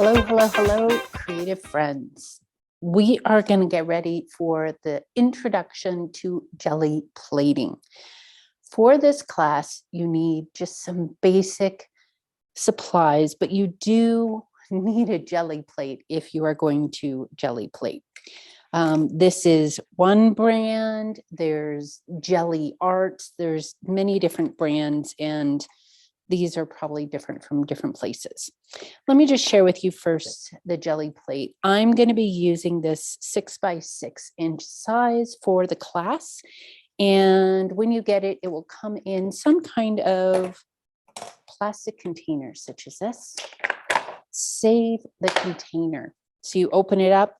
Hello, creative friends. We are going to get ready for the introduction to jelly plating. For this class, you need just some basic supplies, but you do need a jelly plate if you are going to jelly plate. This is one brand. There's Gelli Arts. There's many different brands, and these are probably different from different places. Let me just share with you first the jelly plate. I'm going to be using this 6 by 6 inch size for the class. And when you get it, it will come in some kind of plastic container, such as this. Save the container. So you open it up,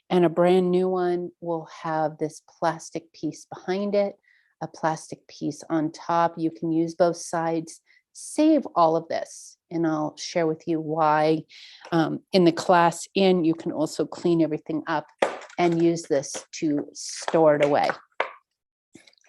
and a brand new one will have this plastic piece behind it, a plastic piece on top. You can use both sides. Save all of this, and I'll share with you why in the class, and you can also clean everything up and use this to store it away.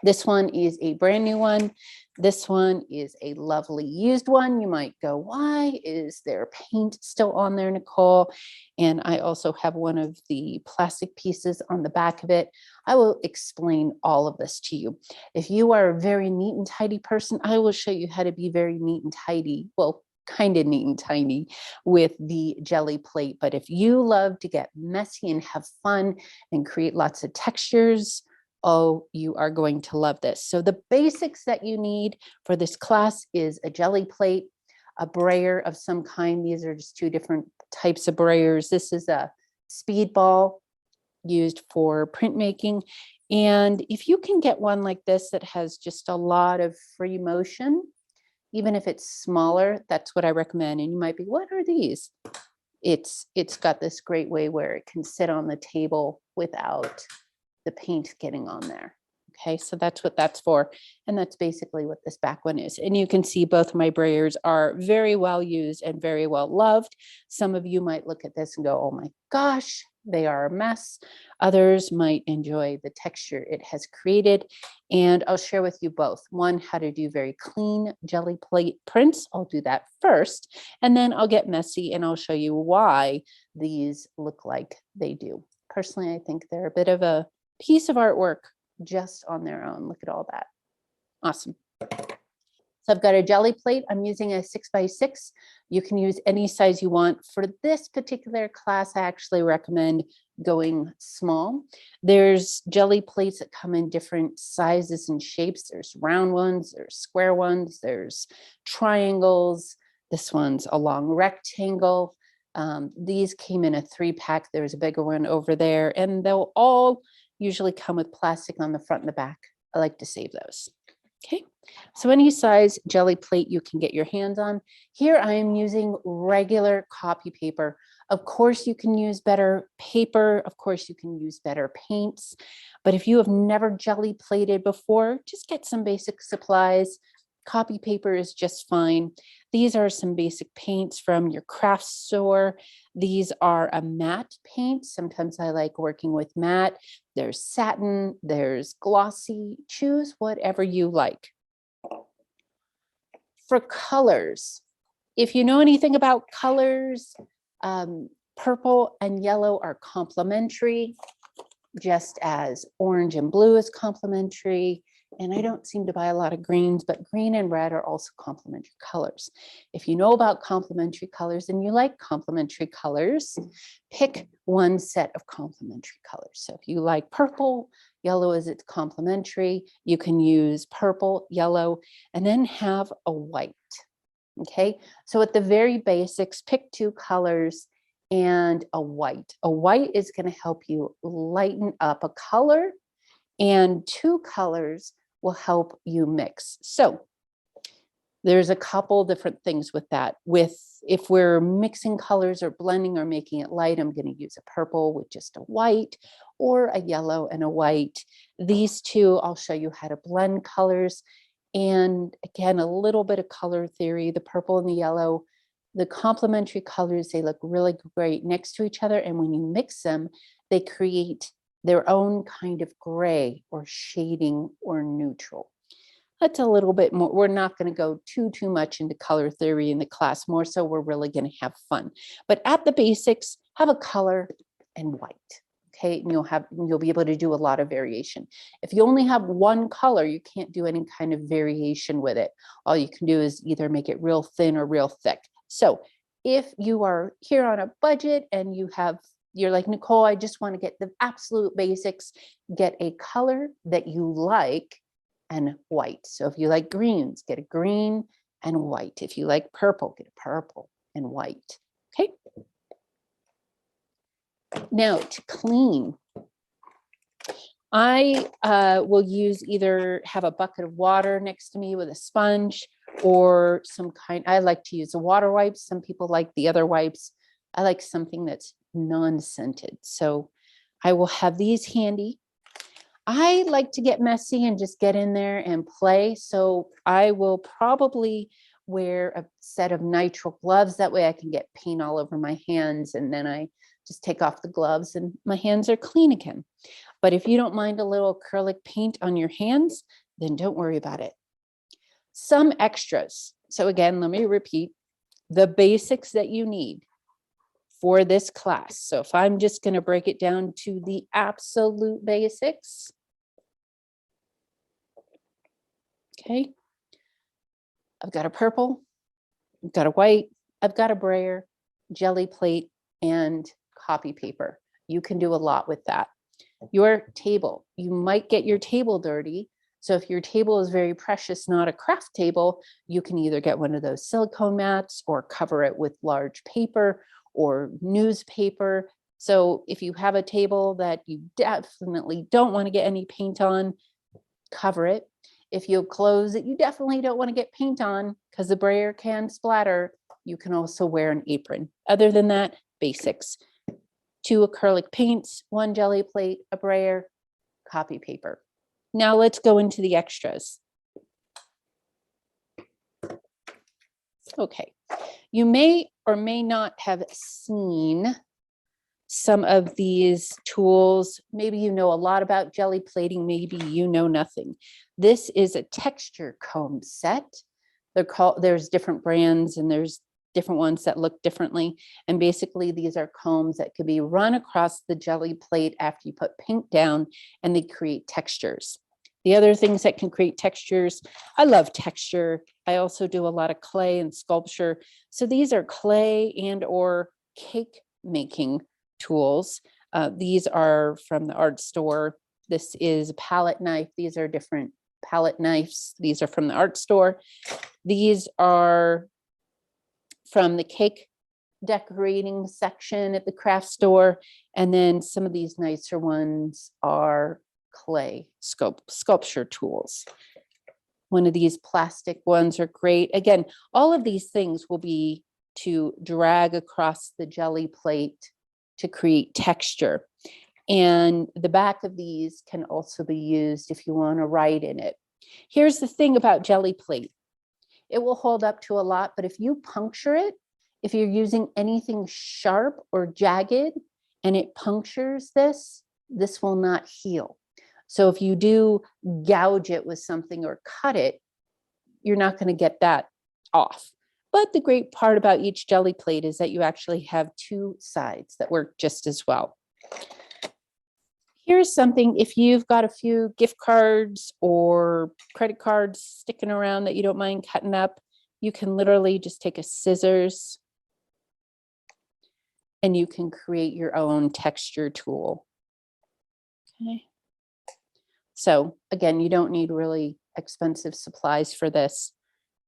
This one is a brand new one. This one is a lovely used one. You might go, why is there paint still on there, Nicole? And I also have one of the plastic pieces on the back of it. I will explain all of this to you. If you are a very neat and tidy person, I will show you how to be very neat and tidy. Well, kind of neat and tidy with the jelly plate. But if you love to get messy and have fun and create lots of textures, oh, you are going to love this. So the basics that you need for this class is a jelly plate, a brayer of some kind. These are just two different types of brayers. This is a speedball used for printmaking. And if you can get one like this that has just a lot of free motion, even if it's smaller, that's what I recommend. And you might be, what are these? It's got this great way where it can sit on the table without the paint getting on there. Okay, so that's what that's for. And that's basically what this back one is. And you can see both of my brayers are very well used and very well loved. Some of you might look at this and go, oh my gosh, they are a mess. Others might enjoy the texture it has created. And I'll share with you both. One, how to do very clean jelly plate prints. I'll do that first. And then I'll get messy and I'll show you why these look like they do. Personally, I think they're a bit of a piece of artwork just on their own. Look at all that. Awesome. So I've got a jelly plate. I'm using a 6 by 6. You can use any size you want. For this particular class, I actually recommend going small. There's jelly plates that come in different sizes and shapes. There's round ones, there's square ones, there's triangles. This one's a long rectangle. These came in a 3-pack. There's a bigger one over there, and they'll all usually come with plastic on the front and the back. I like to save those. Okay, so any size jelly plate you can get your hands on. Here I am using regular copy paper. Of course, you can use better paper. Of course, you can use better paints. But if you have never jelly plated before, just get some basic supplies. Copy paper is just fine. These are some basic paints from your craft store. These are a matte paint. Sometimes I like working with matte. There's satin, there's glossy. Choose whatever you like. For colors, if you know anything about colors, purple and yellow are complementary, just as orange and blue is complementary. And I don't seem to buy a lot of greens, but green and red are also complementary colors. If you know about complementary colors and you like complementary colors, pick one set of complementary colors. So if you like purple, yellow is its complementary, you can use purple, yellow, and then have a white. Okay, so at the very basics, pick 2 colors and a white. A white is going to help you lighten up a color, and 2 colors will help you mix. So there's a couple different things with that. If we're mixing colors or blending or making it light, I'm going to use a purple with just a white, or a yellow and a white. These 2, I'll show you how to blend colors. And again, a little bit of color theory, the purple and the yellow, the complementary colors, they look really great next to each other. And when you mix them, they create their own kind of gray or shading or neutral. That's a little bit more. We're not going to go too much into color theory in the class. More so, we're really going to have fun. But at the basics, have a color and white. Okay, and you'll be able to do a lot of variation. If you only have one color, you can't do any kind of variation with it. All you can do is either make it real thin or real thick. So if you are here on a budget and you're like, Nicole, I just want to get the absolute basics, get a color that you like and white. So if you like greens, get a green and white. If you like purple, get a purple and white. Okay. Now to clean, I will either have a bucket of water next to me with a sponge or I like to use a water wipes. Some people like the other wipes. I like something that's non-scented. So I will have these handy. I like to get messy and just get in there and play. So I will probably wear a set of nitrile gloves. That way I can get paint all over my hands. And then I just take off the gloves and my hands are clean again. But if you don't mind a little acrylic paint on your hands, then don't worry about it. Some extras. So again, let me repeat the basics that you need for this class. So if I'm just going to break it down to the absolute basics. Okay. I've got a purple, I've got a white, I've got a brayer, jelly plate, and copy paper. You can do a lot with that. Your table, you might get your table dirty. So if your table is very precious, not a craft table, you can either get one of those silicone mats or cover it with large paper or newspaper. So if you have a table that you definitely don't want to get any paint on, cover it. If you have clothes that you definitely don't want to get paint on because the brayer can splatter, you can also wear an apron. Other than that, basics. 2 acrylic paints, 1 jelly plate, a brayer, copy paper. Now let's go into the extras. Okay, you may or may not have seen some of these tools. Maybe you know a lot about jelly plating, maybe you know nothing. This is a texture comb set. There's different brands and there's different ones that look differently. And basically these are combs that could be run across the jelly plate after you put paint down and they create textures. The other things that can create textures, I love texture. I also do a lot of clay and sculpture. So these are clay and or cake making tools. These are from the art store. This is a palette knife. These are different palette knives. These are from the art store. These are from the cake decorating section at the craft store. And then some of these nicer ones are clay sculpture tools. One of these plastic ones are great. Again, all of these things will be to drag across the jelly plate to create texture. And the back of these can also be used if you want to write in it. Here's the thing about jelly plate. It will hold up to a lot, but if you puncture it, if you're using anything sharp or jagged and it punctures this will not heal. So if you do gouge it with something or cut it, you're not going to get that off. But the great part about each jelly plate is that you actually have 2 sides that work just as well. Here's something, if you've got a few gift cards or credit cards sticking around that you don't mind cutting up, you can literally just take a scissors and you can create your own texture tool. Okay. So again, you don't need really expensive supplies for this.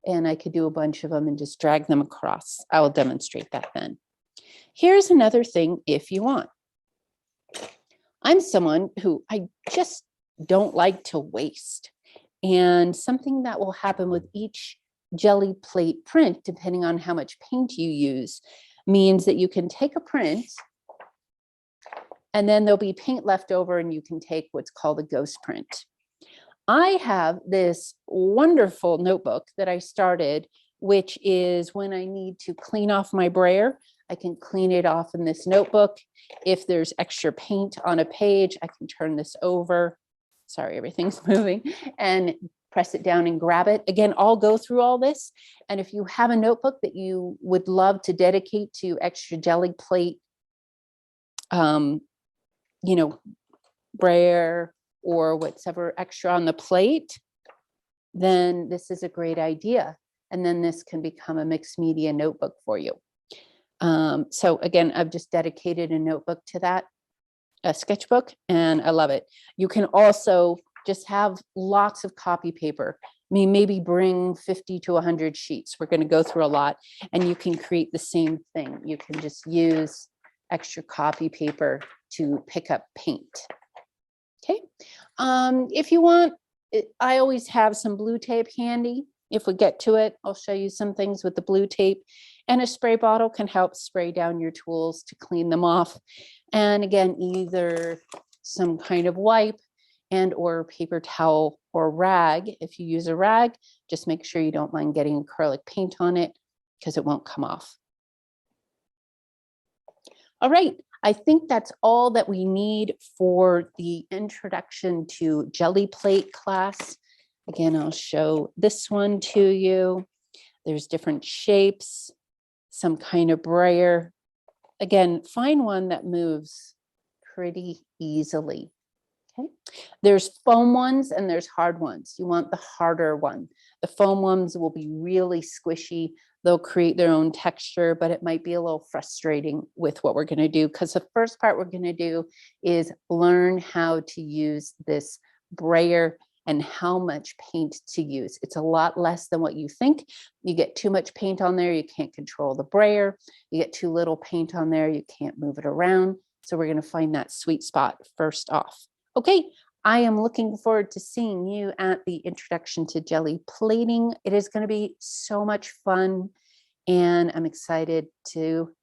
And I could do a bunch of them and just drag them across. I will demonstrate that then. Here's another thing if you want. I'm someone who I just don't like to waste. And something that will happen with each jelly plate print, depending on how much paint you use, means that you can take a print and then there'll be paint left over and you can take what's called a ghost print. I have this wonderful notebook that I started, which is when I need to clean off my brayer, I can clean it off in this notebook. If there's extra paint on a page, I can turn this over. Sorry, everything's moving. And press it down and grab it. Again, I'll go through all this. And if you have a notebook that you would love to dedicate to extra jelly plate, you know, brayer or whatever extra on the plate, then this is a great idea. And then this can become a mixed media notebook for you. So again, I've just dedicated a notebook to that, a sketchbook, and I love it. You can also just have lots of copy paper. I mean, maybe bring 50 to 100 sheets. We're going to go through a lot, and you can create the same thing. You can just use extra copy paper to pick up paint. Okay. If you want, I always have some blue tape handy. If we get to it, I'll show you some things with the blue tape, and a spray bottle can help spray down your tools to clean them off. And again, either some kind of wipe and or paper towel or rag. If you use a rag, just make sure you don't mind getting acrylic paint on it because it won't come off. All right, I think that's all that we need for the introduction to jelly plate class. Again, I'll show this one to you. There's different shapes, some kind of brayer. Again, find one that moves pretty easily. Okay. There's foam ones and there's hard ones. You want the harder one. The foam ones will be really squishy. They'll create their own texture, but it might be a little frustrating with what we're going to do, because the first part we're going to do is learn how to use this brayer and how much paint to use. It's a lot less than what you think. You get too much paint on there, you can't control the brayer. You get too little paint on there, you can't move it around. So we're going to find that sweet spot first off. Okay, I am looking forward to seeing you at the introduction to jelly plating. It is going to be so much fun, and I'm excited to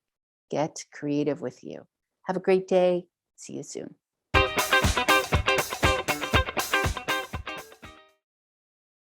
get creative with you. Have a great day. See you soon.